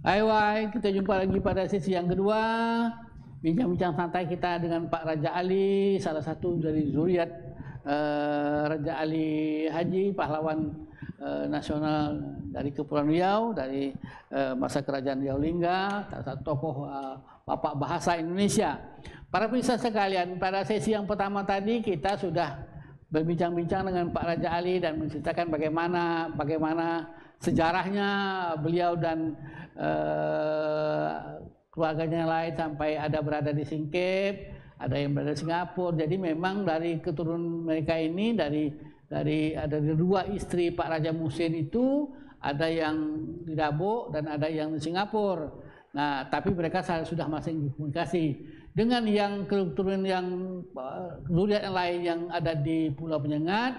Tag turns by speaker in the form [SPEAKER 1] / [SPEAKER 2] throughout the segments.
[SPEAKER 1] Hai, kita jumpa lagi pada sesi yang kedua. Bincang-bincang santai kita dengan Pak Raja Ali, salah satu dari zuriat Raja Ali Haji, pahlawan nasional dari Kepulauan Riau, dari masa kerajaan Riau Lingga, salah satu tokoh bapak bahasa Indonesia. Para pemirsa sekalian, pada sesi yang pertama tadi kita sudah berbincang-bincang dengan Pak Raja Ali dan menceritakan bagaimana sejarahnya beliau dan keluarganya yang lain sampai ada berada di Singkep, ada yang berada di Singapura. Jadi memang dari keturunan mereka ini dari ada dua istri Pak Raja Musin itu, ada yang di Dabo dan ada yang di Singapura. Nah, tapi mereka sudah masing komunikasi dengan yang keturunan yang zuriat yang lain yang ada di Pulau Penyengat.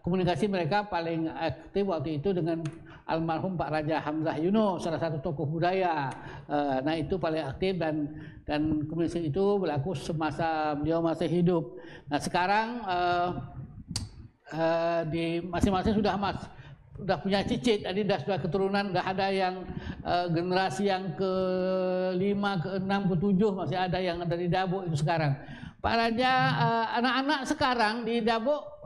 [SPEAKER 1] Komunikasi mereka paling aktif waktu itu dengan almarhum Pak Raja Hamzah Yunus, salah satu tokoh budaya. Nah, itu paling aktif dan komunikasi itu berlaku semasa beliau masih hidup. Nah, sekarang di masing-masing sudah punya cicit, jadi sudah keturunan, sudah ada yang generasi yang ke-5, ke-6, ke-7 masih ada yang ada di Dabo itu sekarang. Pak Raja, anak-anak sekarang di Dabo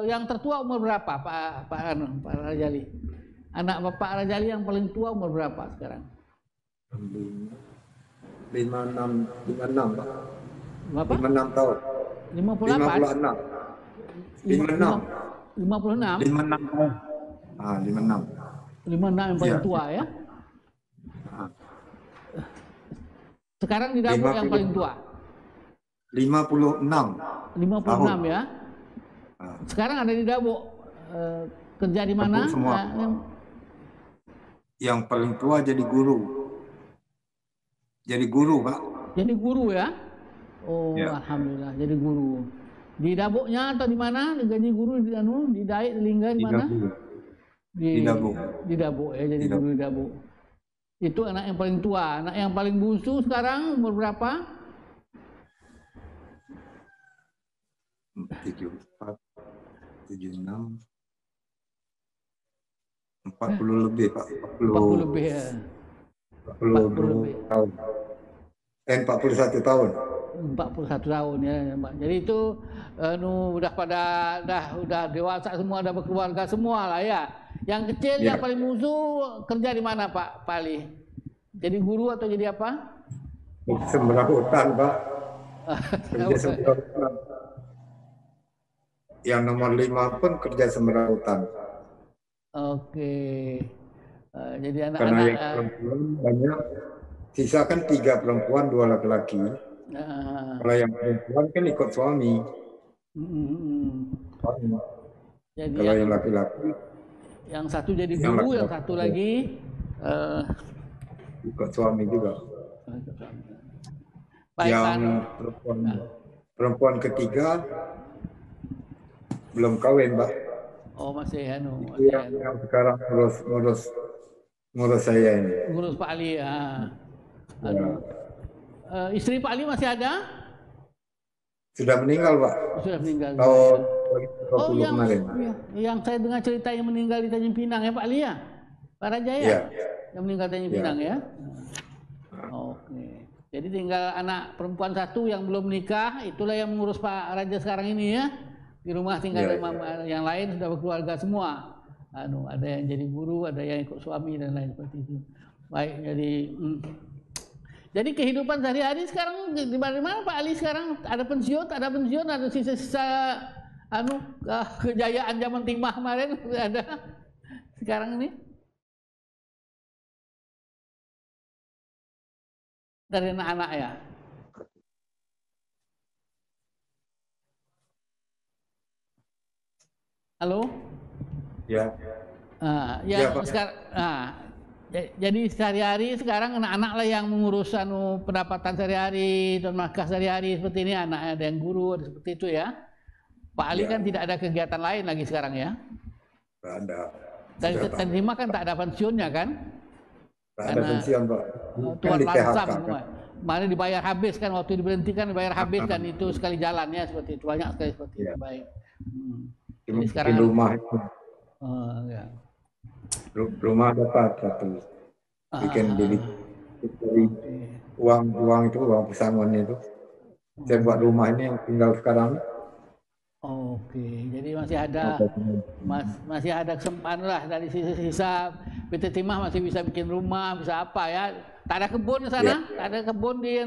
[SPEAKER 1] yang tertua umur berapa, Pak Raja Ali? Anak Bapak Raja Ali yang paling tua umur berapa sekarang?
[SPEAKER 2] 56 Pak.
[SPEAKER 1] Berapa?
[SPEAKER 2] 56 tahun.
[SPEAKER 1] 58?
[SPEAKER 2] 56. 56 tahun. 56.
[SPEAKER 1] 56 yang paling tua ya? Sekarang di Dabo yang paling tua?
[SPEAKER 2] 56.
[SPEAKER 1] 56 tahun. Ya? Sekarang ada di Dabo. Kerja di mana?
[SPEAKER 2] Yang paling tua jadi guru. Jadi guru, Pak.
[SPEAKER 1] Jadi guru ya? Oh, ya. Alhamdulillah, jadi guru. Di Daboknya atau di mana? Gaji guru di Daik, di Lingga, di mana?
[SPEAKER 2] Di Dabo.
[SPEAKER 1] Di Dabo ya, jadi guru di Dabo. Itu anak yang paling tua. Anak yang paling bungsu sekarang umur berapa?
[SPEAKER 2] 74, 76. 40 lebih, Pak.
[SPEAKER 1] 40 lebih ya.
[SPEAKER 2] 40 tahun. 41 tahun.
[SPEAKER 1] 41 tahun ya, Pak. Jadi itu udah dewasa semua, udah berkeluarga semua lah ya. Yang kecil yang paling musuh kerja di mana, Pak Ali? Jadi guru atau jadi apa?
[SPEAKER 2] Sembelih hutan, Pak. Kerja sembelih hutan. Yang nomor 5 pun kerja sembelih hutan.
[SPEAKER 1] Oke. Jadi
[SPEAKER 2] karena
[SPEAKER 1] anak-anak
[SPEAKER 2] yang perempuan banyak, sisa kan 3 perempuan 2 laki-laki. Kalau yang perempuan kan ikut suami.
[SPEAKER 1] Jadi
[SPEAKER 2] kalau yang laki-laki,
[SPEAKER 1] yang satu jadi guru, yang satu lagi
[SPEAKER 2] ikut suami juga.
[SPEAKER 1] Baik,
[SPEAKER 2] yang perempuan ketiga belum kawin, Pak.
[SPEAKER 1] Oh, masih
[SPEAKER 2] yang sekarang ngurus saya ini.
[SPEAKER 1] Ngurus Pak Ali ya. Istri Pak Ali masih ada?
[SPEAKER 2] Sudah meninggal, Pak.
[SPEAKER 1] Sudah meninggal.
[SPEAKER 2] Tahun 2020 kemarin.
[SPEAKER 1] Yang saya dengar cerita yang meninggal di Tanjung Pinang ya, Pak Ali ya? Pak Raja ya? Yang meninggal di Tanjung Pinang ya? Oke. Jadi tinggal anak perempuan satu yang belum menikah, itulah yang mengurus Pak Raja sekarang ini ya. Di rumah tinggal yang lain sudah berkeluarga semua. Ada yang jadi guru, ada yang ikut suami dan lain seperti itu. Baik, jadi kehidupan sehari-hari sekarang di mana Pak Ali sekarang? Ada pensiun, ada sisa-sisa kejayaan zaman timah kemarin ada sekarang ini? Dari anak-anak ya? Halo?
[SPEAKER 2] Ya.
[SPEAKER 1] Pak. Sekarang, jadi sehari-hari sekarang anak-anak lah yang mengurus pendapatan sehari-hari dan nafkah sehari-hari seperti ini, anak ada yang guru, ada seperti itu ya. Pak Ali kan tidak ada kegiatan lain lagi sekarang ya?
[SPEAKER 2] Tidak ada.
[SPEAKER 1] Dan Lima kan tak ada pensiunnya kan?
[SPEAKER 2] Tak ada pensiun, Pak.
[SPEAKER 1] Tuan Lansam semua. Mana dibayar habis kan, waktu diberhentikan dibayar habis dan itu sekali jalannya seperti itu, banyak sekali seperti itu. Baik.
[SPEAKER 2] Jadi sekarang rumah itu. Rumah dapat satu. bikin bilik dari uang itu, uang pesangonnya itu. Saya buat rumah ini yang tinggal sekarang.
[SPEAKER 1] Oke, jadi masih ada kesempatan lah dari sisa-sisa PT Timah masih bisa bikin rumah, bisa apa ya? Tak ada kebun di sana? Tak ada kebun di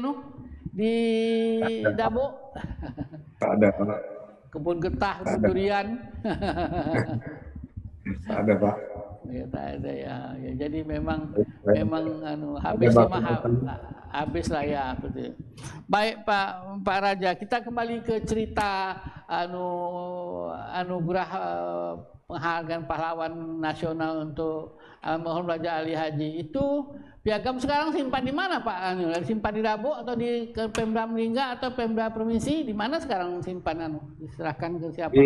[SPEAKER 1] Dabo?
[SPEAKER 2] Tak ada, Pak.
[SPEAKER 1] Kebun getah, kebun durian.
[SPEAKER 2] Tak ada, Pak.
[SPEAKER 1] Ya, tak ada ya. Jadi memang habis lah ya. Betul. Baik Pak Raja, kita kembali ke cerita anugerah penghargaan pahlawan nasional untuk almarhum Raja Ali Haji. Itu piagam sekarang simpan di mana Pak? Simpan di Dabo atau di Pemda Meringga atau Pemda Provinsi? Di mana sekarang simpan diserahkan ke siapa?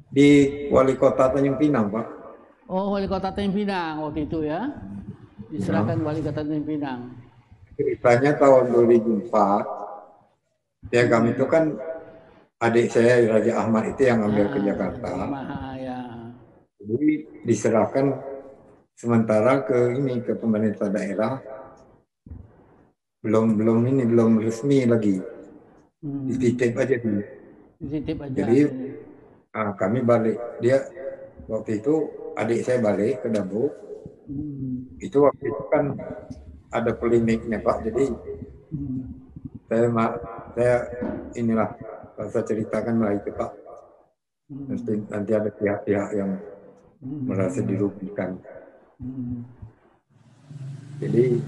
[SPEAKER 2] Di Wali Kota Tanjung Pinang, Pak.
[SPEAKER 1] Oh, Wali Kota Tanjung Pinang waktu itu ya. Diserahkan Wali Kota Tanjung Pinang.
[SPEAKER 2] Ceritanya tahun 2004, piagam itu kan adik saya Raja Ahmad itu yang ambil ke Jakarta.
[SPEAKER 1] Ya.
[SPEAKER 2] Jadi diserahkan sementara ke pemerintah daerah. Belum resmi lagi. Dititip aja dulu. Jadi kami balik. Waktu itu adik saya balik ke Dabo. Itu waktu itu kan ada polemiknya Pak. Jadi saya ceritakan lah itu Pak. Nanti ada pihak-pihak yang merasa dirugikan. Jadi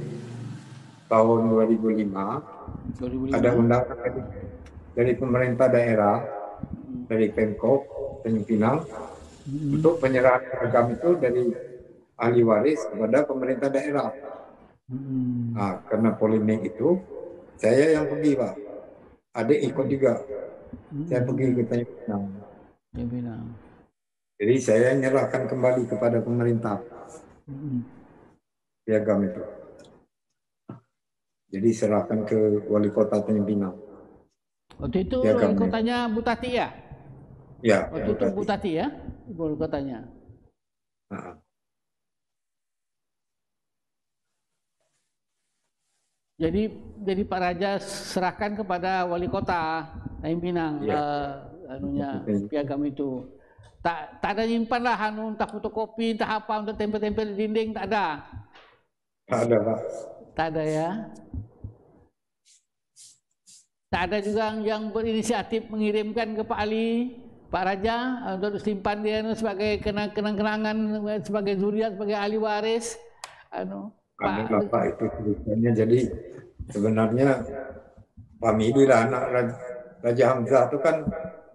[SPEAKER 2] tahun 2005 ada undangan dari pemerintah daerah, dari Pemkop Tanjung Pinang, untuk penyerahan piagam itu dari ahli waris kepada pemerintah daerah. Nah, karena polemik itu, saya yang pergi Pak. Adik ikut juga. Saya pergi ke Tanjung Pinang. Jadi saya menyerahkan kembali kepada pemerintah piagam itu. Jadi serahkan ke Wali Kota Tanjung Pinang.
[SPEAKER 1] Waktu itu Wali Kotanya Butati ya?
[SPEAKER 2] Ya.
[SPEAKER 1] Waktu itu Butati ya? Wali Kotanya. Jadi Pak Raja serahkan kepada Wali Kota Tanjung Pinang piagam itu. Tak ada nyimpan lah entah fotokopi, entah apa untuk tempel-tempel di dinding, tak ada.
[SPEAKER 2] Tak ada Pak.
[SPEAKER 1] Tak ada ya. Tak ada juga yang berinisiatif mengirimkan ke Pak Ali, Pak Raja untuk disimpan dia sebagai kenang-kenangan, sebagai zuriat, sebagai ahli waris.
[SPEAKER 2] Pak itu ceritanya. Jadi sebenarnya famili lah anak Raja Hamzah itu kan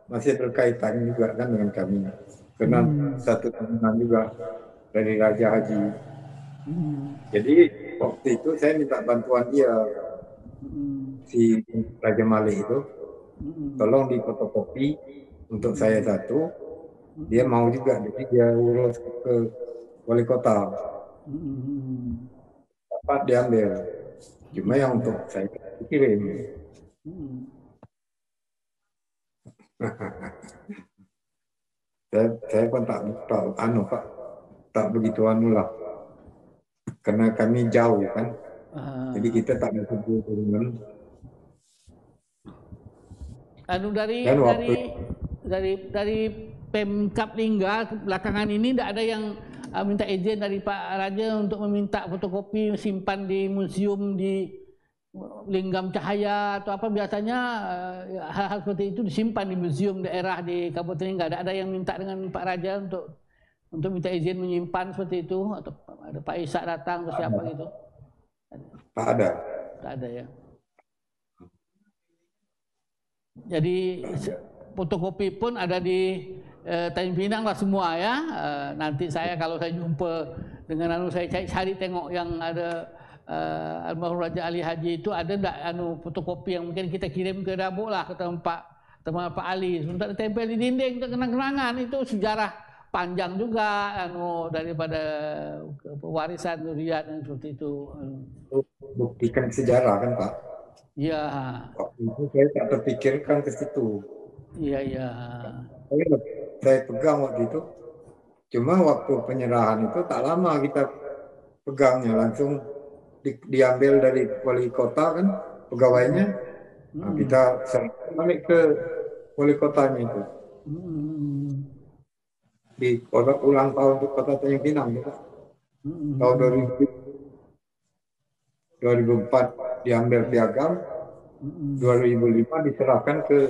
[SPEAKER 2] masih berkaitan juga kan dengan kami. Karena satu teman juga dari Raja Haji. Jadi waktu itu saya minta bantuan dia, si Raja Malik itu, tolong difotokopi untuk saya satu. Dia mau juga, jadi dia urus ke Wali Kota. Dapat diambil, cuma yang untuk saya dikirim. Saya pun tak begitu lah, karena kami jauh kan, jadi kita tak bisa berhubungan.
[SPEAKER 1] Dari Pemkab Lingga belakangan ini tidak ada yang minta izin dari Pak Raja untuk meminta fotokopi simpan di museum di Linggam Cahaya atau apa. Biasanya hal-hal seperti itu disimpan di museum daerah di Kabupaten Lingga. Ada yang minta dengan Pak Raja untuk minta izin menyimpan seperti itu, atau ada Pak Ishak datang atau siapa gitu?
[SPEAKER 2] Tak ada.
[SPEAKER 1] Tak ada ya. Jadi fotokopi pun ada di Tanjung Pinang lah semua ya. Nanti kalau saya jumpa dengan saya cari tengok yang ada almarhum Raja Ali Haji itu, ada enggak fotokopi yang mungkin kita kirim ke Dabo lah, ke tempat Pak Ali untuk ditempel di dinding untuk kenang-kenangan. Itu sejarah panjang juga daripada warisan zuriat seperti itu.
[SPEAKER 2] Buktikan sejarah kan Pak?
[SPEAKER 1] Iya.
[SPEAKER 2] Waktu itu saya tak terpikirkan ke situ.
[SPEAKER 1] Iya.
[SPEAKER 2] Saya pegang waktu itu. Cuma waktu penyerahan itu tak lama kita pegangnya, langsung diambil dari wali kota kan pegawainya. Nah, kita serahkan balik ke wali kotanya itu. Di ulang tahun untuk kota Tanjung Pinang gitu. Tahun 2004 diambil piagam, 2005 diserahkan ke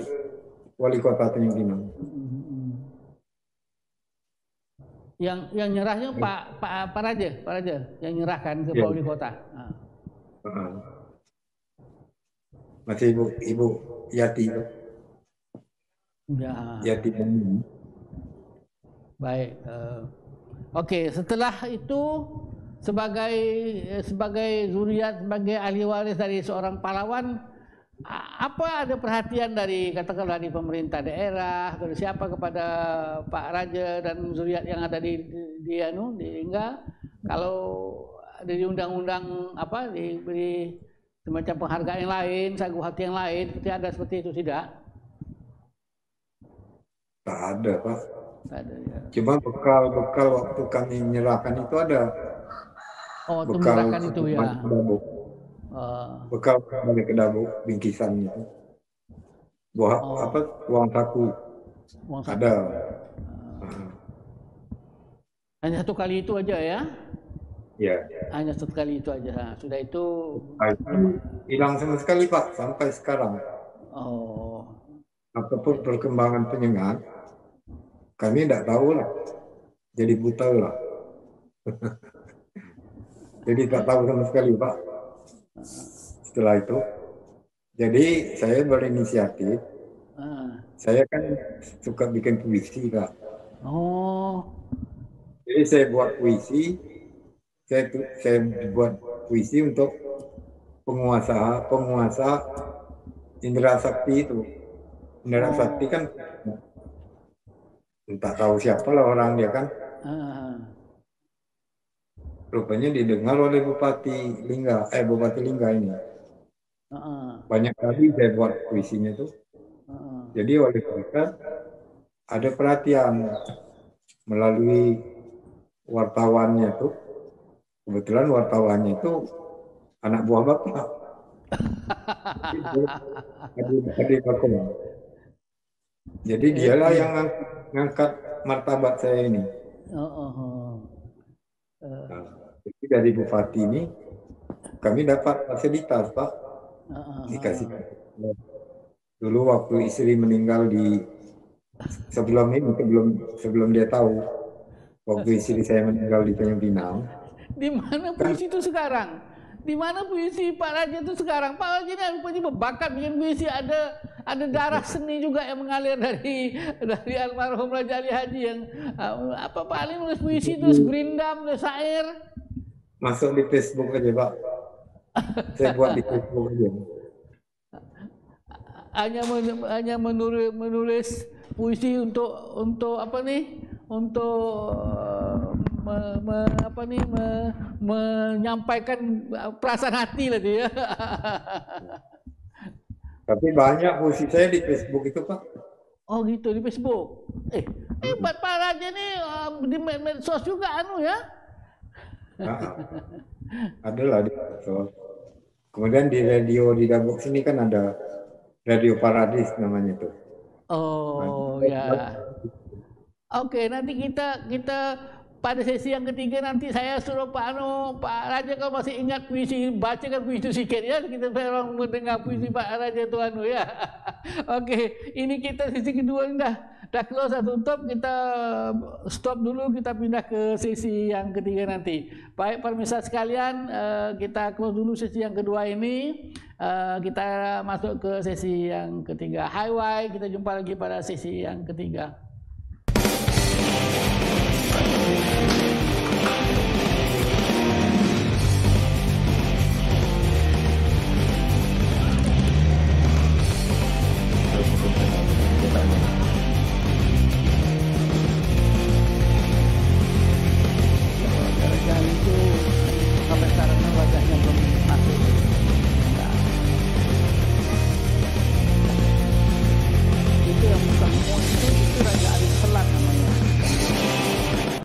[SPEAKER 2] wali kota Tanjung Pinang.
[SPEAKER 1] Yang nyerahnya Pak Raja yang nyerahkan ke wali kota.
[SPEAKER 2] Masih Ibu Yati.
[SPEAKER 1] Ya.
[SPEAKER 2] Yati.
[SPEAKER 1] Baik. Oke, setelah itu sebagai zuriat, sebagai ahli waris dari seorang pahlawan, apa ada perhatian dari katakanlah di pemerintah daerah atau siapa kepada Pak Raja dan zuriat yang ada di hingga kalau di undang-undang diberi semacam penghargaan yang lain, sagu hati yang lain, seperti ada seperti itu tidak?
[SPEAKER 2] Tak ada, Pak.
[SPEAKER 1] Tak ada, ya.
[SPEAKER 2] Cuma bekal waktu kami menyerahkan itu ada.
[SPEAKER 1] Oh, menyerahkan itu ya.
[SPEAKER 2] Bekal balik ke Dabu bingkisan itu. Uang saku. Ada.
[SPEAKER 1] Hanya satu kali itu aja ya?
[SPEAKER 2] Ya.
[SPEAKER 1] Hanya satu kali itu aja. Nah, sudah itu
[SPEAKER 2] hilang sama sekali, Pak, sampai sekarang.
[SPEAKER 1] Oh.
[SPEAKER 2] Apapun perkembangan penyengat, kami tidak tahu lah. Jadi buta lah. Jadi tak tahu sama sekali, Pak. Setelah itu, jadi saya berinisiatif. Saya kan suka bikin puisi, Pak.
[SPEAKER 1] Oh.
[SPEAKER 2] Jadi saya buat puisi. Saya buat puisi untuk penguasa indera sakti itu. Indera sakti kan tak tahu siapa lah orang dia kan. Rupanya didengar oleh Bupati Lingga ini. Banyak kali saya buat puisinya tuh. Jadi oleh mereka ada perhatian melalui wartawannya tuh. Kebetulan wartawannya itu anak buah bapak. Adik aku. Jadi dialah yang ngangkat martabat saya ini. Jadi dari Bupati ini kami dapat fasilitas, Pak. Dikasih. Dulu waktu istri meninggal sebelum dia tahu, waktu istri saya meninggal di Tanjung Pinang.
[SPEAKER 1] Di mana puisi itu sekarang? Di mana puisi Pak Raja itu sekarang? Pak Raja ini rupanya berbakat bikin puisi, ada darah seni juga yang mengalir dari almarhum Raja Ali Haji yang paling nulis puisi itu Grindam, syair.
[SPEAKER 2] Masuk di Facebook aja, Pak. Saya buat di Facebook aja.
[SPEAKER 1] Hanya menulis puisi untuk apa nih? Untuk menyampaikan perasaan hati lah dia.
[SPEAKER 2] Tapi banyak puisi saya di Facebook itu, Pak.
[SPEAKER 1] Oh gitu, di Facebook. Hebat Pak Raja nih, di medsos juga ya.
[SPEAKER 2] Adalah di medsos. Kemudian di radio di Dabok sini kan ada Radio Paradis namanya itu.
[SPEAKER 1] Oh ya. Oke, nanti kita pada sesi yang ketiga nanti saya suruh Pak Raja kalau masih ingat puisi, bacakan puisi sedikit ya, kita memang mendengar puisi Pak Raja itu ya. Oke, ini kita sesi kedua dah close, tutup, kita stop dulu, kita pindah ke sesi yang ketiga nanti. Baik pemirsa sekalian, kita close dulu sesi yang kedua ini, kita masuk ke sesi yang ketiga. Hai, kita jumpa lagi pada sesi yang ketiga.